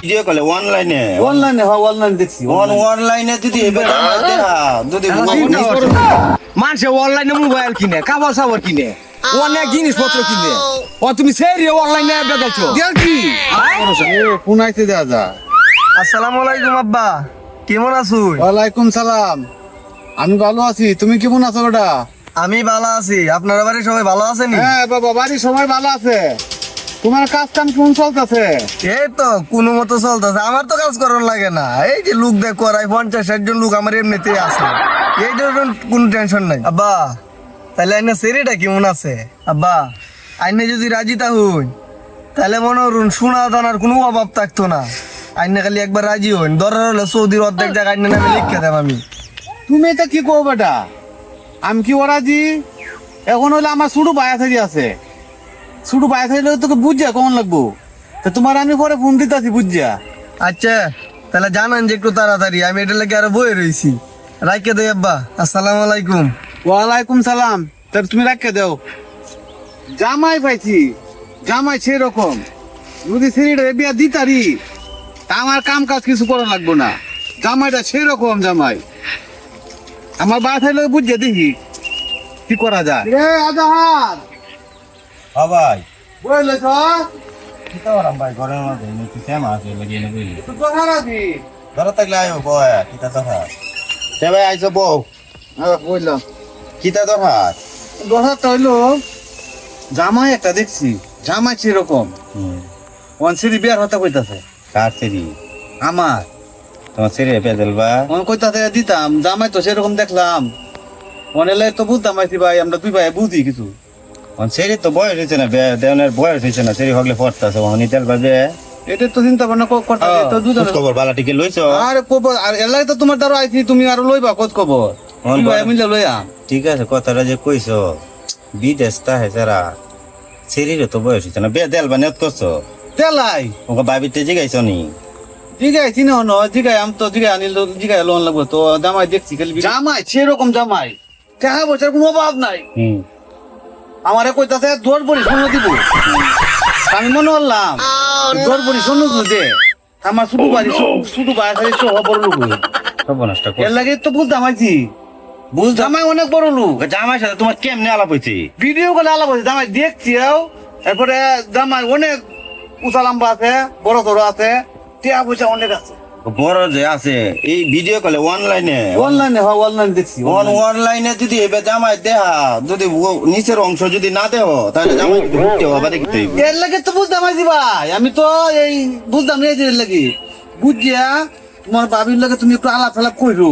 Video কলে অনলাইনে online দেখছি অনলাইনে যদি যদি মানুষে অনলাইনে মোবাইল কিনে কাপড় সাবর কিনে অনেক জিনিসপত্র কিনে ও তুমি সেই অনলাইনে বেচাচ্ছো দেখি পুনাইতে দাদা। আসসালামু আলাইকুম আব্বা, কেমন আছো? ওয়ালাইকুম সালাম, আমি ভালো আছি, তুমি কেমন আছো বেটা? আমি ভালো আছি, আপনার বাড়ি সবাই ভালো আছেনি? হ্যাঁ বাবা, বাড়ির সবাই ভালো আছে। তোমার কাজ কাম কোন চলতেছে? এই তো কোনো মতো চলতেছে, আমার তো কাজ করার লাগে না। এই যে লোক দেখ করাই 50-60 জন লোক আমার এমনিতেই আছে, এইটার কোনো টেনশন নাই। আব্বা তাহলে আইনা সেরিটা কেমন আছে? আব্বা আইনে যদি রাজি তা হই তাহলে মনে করুন সোনা দানার কোনো অভাব থাকতো না। আইনে খালি একবার রাজি হইন, দরকার হলে সৌদির অর্ধেক জায়গায় আইনে নামে লিখে দেব আমি। তুমি এটা কি কো বেটা? আমি কি ওরাজি? এখন হলে আমার ছোট ভাইয়া থাকি আছে, ছোট ভাইয়া থাকলে তোকে বুঝা কেমন লাগবো, তো তোমার আমি পরে ফোন দিতেছি বুঝা। আচ্ছা তাহলে জানান যে একটু তাড়াতাড়ি, আমি এটা লাগে আরো বয়ে রয়েছি। রাইকে দেই আব্বা, আসসালামু আলাইকুম। ওয়ালাইকুম সালাম। তাহলে তুমি রাখকে দাও। জামাই পাইছি, জামাই সেরকম যদি ছেলেটা বিয়া দিতারি তা আমার কাম কাজ কিছু করা লাগবো না। জামাইটা সেরকম জামাই, আমার বাসায় লোক বুঝছে দেখি কি করা যায়। আজাহার ভাই বুঝলে তো কিতা ওরাম ভাই ঘরের মধ্যে কি সেম আছে লাগিয়ে নেবে তুই কোথায় আছি? ধরো থাকলে আয়ো বয় কিতা দরকার সে ভাই আইছো বউ বুঝলাম। কিতা দরকার কথাটা হইলো জামাই একটা দেখছি, জামাই সেরকম অনসিরি বিয়ার হতে কইতাছে কার সেরি আমার, তোমার সেরি পেদেলবা কইতাছে দিতাম, জামাই তো সেরকম দেখলাম অনেলে তো বুঝতাম আইছি ভাই, আমরা দুই ভাই বুঝি কিছু। সেরি তো বয়স হয়েছে না দেওয়ানের বয়স হয়েছে না সেরি হগলে পড়তাছে ওখানে তেল বাজে এটা তো চিন্তা ভাবনা করতে তো দুজন খবর বালা টিকে লইছো আরে খবর আর এলাই তো তোমার দ্বারা আইছি, তুমি আরো লইবা খোঁজ খবর, দুই ভাই মিলে লইয়া। ঠিক আছে কথাটা যে কইছো বিদেশ তাহে সারা সেরিরও তো বয়স হয়েছে না বে দেল বা নেত করছো তেলাই ওকে বাবিতে জিগাইছো নি জিগাই চিনি হন জিগাই, আমি তো জিগাই আনিল জিগাই লোন লাগবো তো জামাই দেখছি খালি জামাই সেরকম জামাই, টাকা পয়সার কোনো অভাব নাই। আমারে কইতাছে 10 বড়ি সোনা দিব, আমি মনে করলাম 10 বড়ি সোনা দে আমার ছোট বাড়ি ছোট ভাই খালি বড় লোক সর্বনাশটা এর লাগে তো বুঝতাম আইছি, জামাই অনেক বড় লোক। জামাই সাথে তোমার কেমনে আলাপ হয়েছে ভিডিও কলে আলাপ হয়েছে, জামাই দেখছি এরপরে জামাই অনেক উঁচা লম্বা আছে, বড় সড়ো আছে, টাকা পয়সা অনেক আছে। বড় যে আছে এই ভিডিও কলে অনলাইনে অনলাইনে হয়, অনলাইন দেখছি অনলাইনে যদি এবার জামাই দেহা যদি নিচের অংশ যদি না দেহ তাহলে জামাই ঢুকতে হবে দেখতে এর লাগে তো বুঝতাম আইছি ভাই, আমি তো এই বুঝতাম এই যে এর লাগে বুঝিয়া তোমার বাবির লগে তুমি একটু আলাপ ফালাপ কইরো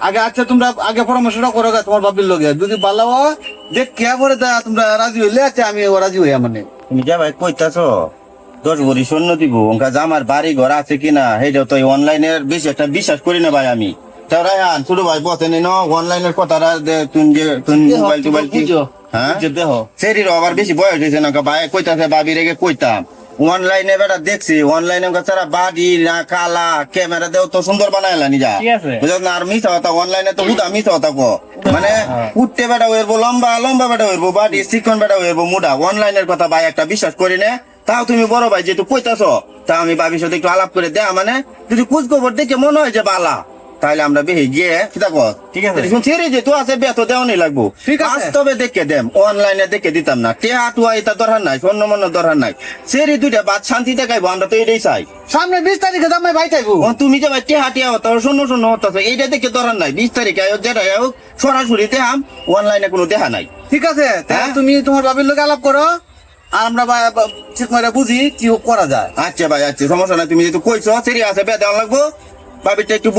আগে। আচ্ছা তোমরা আগে পরামর্শটা করো গা তোমার বাবির লগে, যদি ভালো দেখ কে করে তা তোমরা রাজি হইলে আচ্ছা আমি রাজি হইয়া মানে। তুমি যাবাই কইতাছো 10 ভরি স্বর্ণ দিব ওনকা জামার বাড়ি ঘর আছে কিনা সেইটাও তো অনলাইনের বেশি একটা বিশ্বাস করি না ভাই আমি। তাও রায়হান ছোট ভাই বসেনি ন অনলাইনের কথাটা তুমি যে মোবাইল টোবাইল কি হ্যাঁ দেহ সেরির আবার বেশি বয়স হয়েছে না ভাই কইতাছে ভাবি রেগে কইতাম অনলাইনে বেটা দেখছি অনলাইনে সারা বাড়ি না কালা ক্যামেরা দেও তো সুন্দর বানাইলা নিজা বুঝল না। আর মিশা হতা অনলাইনে তো হুদা মিশা হতা কো মানে উঠতে বেটা হইবো লম্বা লম্বা বেটা হইবো বাড়ি চিকন বেটা হইবো মুডা অনলাইনের কথা ভাই একটা বিশ্বাস করি না। তাও তুমি বড় ভাই যেহেতু কইতাছ তা আমি ভাবির সাথে একটু আলাপ করে দেয়া মানে যদি খোঁজ খবর দেখে মনে হয় যে বালা তাহলে আমরা বেহে গিয়ে কিতা কর ঠিক আছে ছেড়ে যে তো আছে বেত দেওয়ানি লাগবো ঠিক আছে বাস্তবে দেখে দেম অনলাইনে দেখে দিতাম না টেহা টুয়া এটা দরকার নাই স্বর্ণ মন্য দরকার নাই সেরি দুইটা বাদ শান্তি দেখাইবো আমরা তো এটাই চাই। সামনে 20 তারিখে জামাই ভাই থাকবো, তুমি যে ভাই টেহা টেহা হতো শূন্য শূন্য হতো এইটা দেখে দরকার নাই 20 তারিখে যেটা হোক সরাসরি দেখাম অনলাইনে কোনো দেখা নাই। ঠিক আছে হ্যাঁ? তুমি তোমার বাবির লগে আলাপ করো আর আমরা ঠিক করে বুঝি কি করা যায়। আচ্ছা ভাই আচ্ছা সমস্যা নাই তুমি যেহেতু কইছো সেরি আছে বে দেওয়া লাগবো ভাবিটা একটু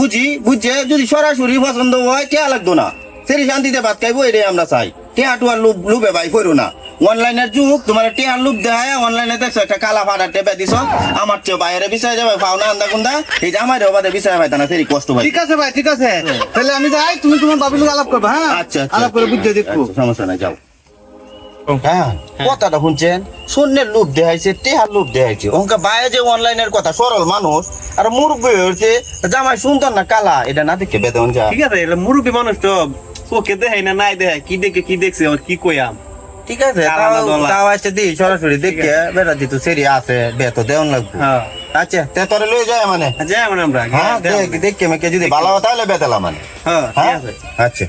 বুঝছে যদি সরাসরি পছন্দ হয় টেহা লাগতো না সেরি শান্তিতে ভাত খাইবো এটাই আমরা চাই। টেহা টুয়ার লুবে ভাই করো না অনলাইনের যুগ তোমার টেহার লুপ দেয় অনলাইনে দেখছো একটা কালা ফাটা টেপে দিছ আমার চেয়ে বাইরে বিষয় যাবে পাওনা আন্দা কুন্দা এই যে আমার বাদে বিষয় ভাই না সেরি কষ্ট ভাই। ঠিক আছে ভাই ঠিক আছে তাহলে আমি যাই, তুমি তোমার বাবির লগে আলাপ করবে। হ্যাঁ আচ্ছা আলাপ করে বুঝতে দেখবো, সমস্যা নাই যাও। হ্যাঁ কথাটা শুনছেন শূন্যের লুপ দেখাইছে টেহার লুপ দেখাইছে অঙ্কা বাইরে যে অনলাইনের কথা সরল মানুষ আর মুরব্বী হয়েছে জামাই সুন্দর না কালা এটা না দেখে বেদন যা ঠিক আছে এটা মুরব্বী মানুষ তো চোখে দেখাই না নাই দেখাই কি দেখে কি দেখছে আর কি কইয়াম। ঠিক আছে কালা না দলা। তাও আছে দি সরাসরি দেখে বেটা দিত সেরি আছে বেত দেওয়ান লাগবে হ্যাঁ আচ্ছা তে তোরে লয়ে যায় মানে যাই মানে আমরা হ্যাঁ দেখ কে যদি ভালো হয় তাহলে বেতালাম মানে হ্যাঁ ঠিক হ্যাঁ আছে আচ্ছা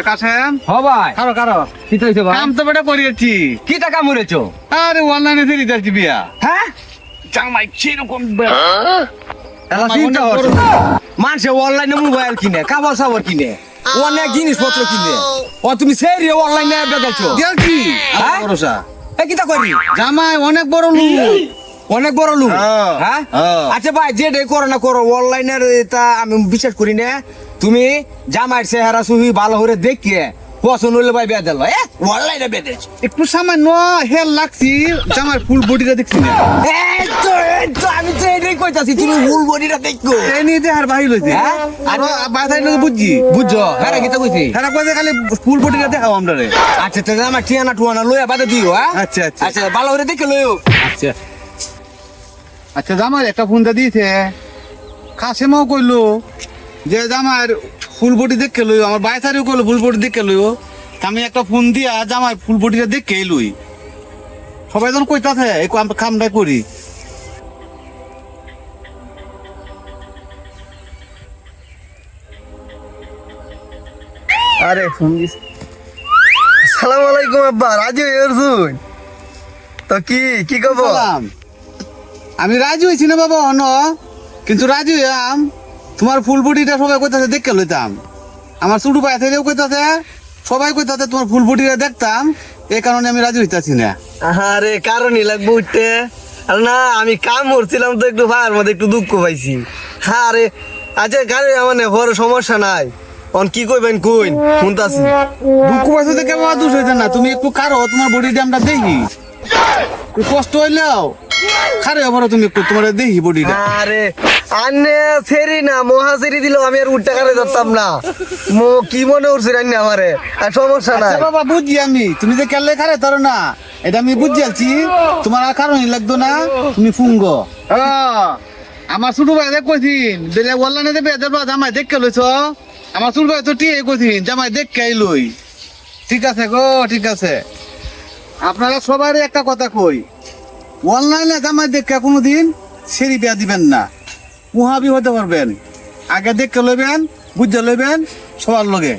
কাছেম হ ভাই কারো কারো কি তো হইছে ভাই কাম তো বেটা করিয়েছি কি টাকা মরেছো আরে অনলাইনে ফেরি যাচ্ছি বিয়া হ্যাঁ জামাই সেরকম এলা চিন্তা করছো মানুষে অনলাইনে মোবাইল কিনে কাপড় সাপড় কিনে অনেক জিনিসপত্র কিনে ও তুমি সেই অনলাইনে বেদাইছো দেখি হ্যাঁ? ভরসা এ কিটা করি জামাই অনেক বড় লোক অনেক বড় লোক হ্যাঁ। হ্যাঁ হ্যাঁ। আচ্ছা ভাই যেটাই করো না করো অনলাইনের তা আমি বিশ্বাস করি না তুমি জামাইয়ের চেহারা সুহি ভালো করে দেখিয়ে পছন্দ হইলে ভাই বেদাল অনলাইনে বেদেছ একটু সামান্য হেল লাগছি জামাই ফুল বডিটা দেখছি না আমি তো এটাই কইতাছি তুমি ফুল বডিটা দেখো এই নিয়ে দেহার বাহির হইছে হ্যাঁ? আর বাধাই লোক বুঝছি বুঝছো হ্যাঁ কিটা কইছি হ্যাঁ কইছে খালি ফুল বডিটা দেখাও আমরা রে আচ্ছা তাহলে আমার ঠিয়ানা টুয়ানা লইয়া বাদে দিও হ্যাঁ আচ্ছা আচ্ছা আচ্ছা ভালো করে দেখে লইও আচ্ছা আচ্ছা জামাই একটা ফোনটা দিয়েছে কাশেমাও কইলো যে জামাই ফুল বডি দেখে লইও আমার বাইসারিও কইলো ফুল বডি দেখে লইও তা আমি একটা ফোন দিয়া জামাই ফুল বডিটা দেখে লই সবাই যখন কইতাছে এই কামটা করি আরে ফোন দিস আসসালামু আলাইকুম আব্বা রাজি হইরছুন তো কি খবর সালাম। আমি রাজি হয়েছি না বাবা অন কিন্তু রাজি হইয়াম তোমার ফুল বডিটা সবাই কইতাছে দেখে লইতাম আমার ছোট ভাই থেকেও কইতাছে সবাই কইতাছে তোমার ফুল বডিটা দেখতাম এই কারণে আমি রাজি হইতাছি না আরে কারণই লাগবে উঠতে আর না আমি কাম করছিলাম তো একটু ভাইয়ের মধ্যে একটু দুঃখ পাইছি হ্যাঁ আরে আচ্ছা গাড়ি মানে বড় সমস্যা নাই অন কি কইবেন কইন শুনতাছি দুঃখ পাইছো দেখে বাবা দোষ হইতে না তুমি একটু কারো তোমার বডিটা আমরা দেখি একটু কষ্ট হইলেও খারে আবার তুমি একটু তোমার দেখি বডিটা আরে আন্নে ফেরি না মহাসেরি দিল আমি আর উঠতে কারে ধরতাম না কি মনে করছি রান্না আমারে আর সমস্যা নাই আচ্ছা বাবা বুঝছি আমি তুমি যে কেলে খারে তার না এটা আমি বুঝছি আছি তোমার আর কারণই লাগতো না তুমি ফুঙ্গো আমার ছোট ভাই দেখ কইছিন বেলে অনলাইনে দেবে দেবা জামাই দেখকে লইছ আমার ছোট ভাই তো টিয়ে কইছিন জামাই দেখকে লই ঠিক আছে গো ঠিক আছে আপনারা সবারই একটা কথা কই অনলাইনে জামাই দেখে কোনোদিন সেরি বিয়া দিবেন না উহাবি হতে পারবেন আগে দেখকে লইবেন বুঝতে লইবেন সবার লগে